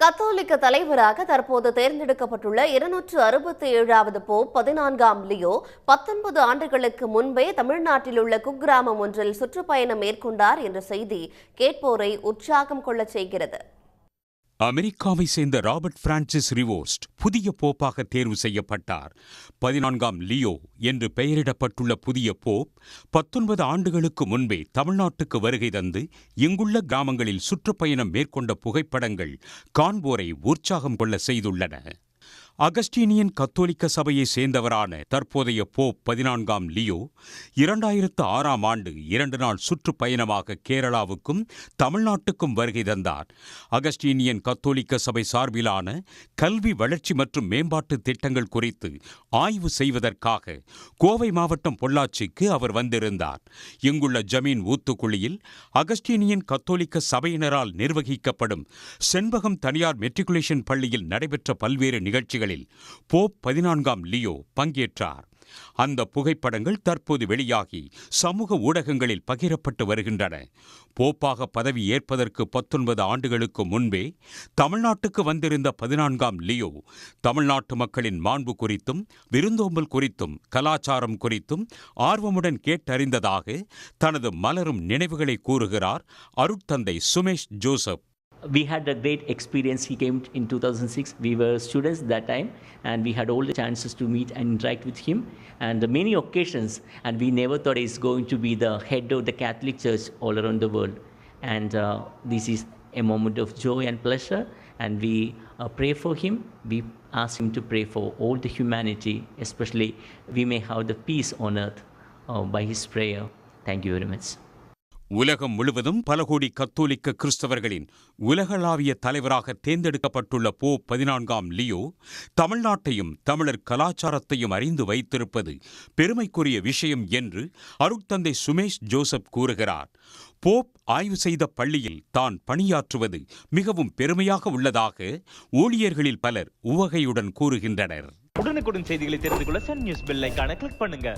கத்தோலிக்க தலைவராக தற்போது தேர்ந்தெடுக்கப்பட்டுள்ள 267வது போப் 14ஆம் லியோ 19 ஆண்டுகளுக்கு முன்பே தமிழ்நாட்டில் உள்ள குக்கிராமம் ஒன்றில் சுற்றுப்பயணம் மேற்கொண்டார் என்ற செய்தி கேட்போரை உற்சாகம் கொள்ளச் செய்கிறது. அமெரிக்காவை சேர்ந்த ராபர்ட் பிரான்சிஸ் ரிவோஸ்ட் புதிய போப்பாக தேர்வு செய்யப்பட்டார். 14ஆம் லியோ என்று பெயரிடப்பட்டுள்ள புதிய போப் 19 ஆண்டுகளுக்கு முன்பே தமிழ்நாட்டுக்கு வருகை தந்து இங்குள்ள கிராமங்களில் சுற்றுப்பயணம் மேற்கொண்ட புகைப்படங்கள் காண்போரை உற்சாகம் கொள்ள செய்துள்ளன. அகஸ்டீனியன் கத்தோலிக்க சபையை சேர்ந்தவரான தற்போதைய போப் 14ஆம் லியோ 2006ஆம் ஆண்டு 2 நாள் சுற்றுப்பயணமாக கேரளாவுக்கும் தமிழ்நாட்டுக்கும் வருகை தந்தார். அகஸ்டீனியன் கத்தோலிக்க சபை சார்பிலான கல்வி வளர்ச்சி மற்றும் மேம்பாட்டு திட்டங்கள் குறித்து ஆய்வு செய்வதற்காக கோவை மாவட்டம் பொள்ளாச்சிக்கு அவர் வந்திருந்தார். இங்குள்ள ஜமீன் ஊத்துக்குழியில் அகஸ்டீனியன் கத்தோலிக்க சபையினரால் நிர்வகிக்கப்படும் செண்பகம் தனியார் மெட்ரிகுலேஷன் பள்ளியில் நடைபெற்ற பல்வேறு நிகழ்ச்சிகளில் போப் 14ஆம் லியோ பங்கேற்றார். அந்த புகைப்படங்கள் தற்போது வெளியாகி சமூக ஊடகங்களில் பகிரப்பட்டு வருகின்றன. போப்பாக பதவி ஏற்பதற்கு 19 ஆண்டுகளுக்கு முன்பே தமிழ்நாட்டுக்கு வந்திருந்த 14ஆம் லியோ தமிழ்நாட்டு மக்களின் மாண்பு குறித்தும் விருந்தோம்பல் குறித்தும் கலாச்சாரம் குறித்தும் ஆர்வமுடன் கேட்டறிந்ததாக தனது மலரும் நினைவுகளை கூறுகிறார் அருட்தந்தை Sumesh Joseph. We had a great experience. He came in 2006. We were students that time, and we had all the chances to meet and interact with him, and many occasions, and we never thought he's going to be the head of the Catholic Church all around the world. And this is a moment of joy and pleasure, and we pray for him. We ask him to pray for all the humanity, especially we may have the peace on earth by his prayer. Thank you very much. உலகம் முழுவதும் பல கோடி கத்தோலிக்க கிறிஸ்தவர்களின் உலகளாவிய தலைவராக தேர்ந்தெடுக்கப்பட்டுள்ள Pope 14ஆம் Leo தமிழ்நாட்டையும் தமிழர் கலாச்சாரத்தையும் அறிந்து வைத்திருப்பது பெருமைக்குரிய விஷயம் என்று அருட்தந்தை சுமேஷ் ஜோசப் கூறுகிறார். போப் ஆய்வு செய்த பள்ளியில் தான் பணியாற்றுவது மிகவும் பெருமையாக உள்ளதாக ஊழியர்களில் பலர் உவகையுடன் கூறுகின்றனர். உடனுக்குடன் செய்திகளை தெரிந்து கொள்ள சன் நியூஸ் பெல் ஐகானை கிளிக் பண்ணுங்க.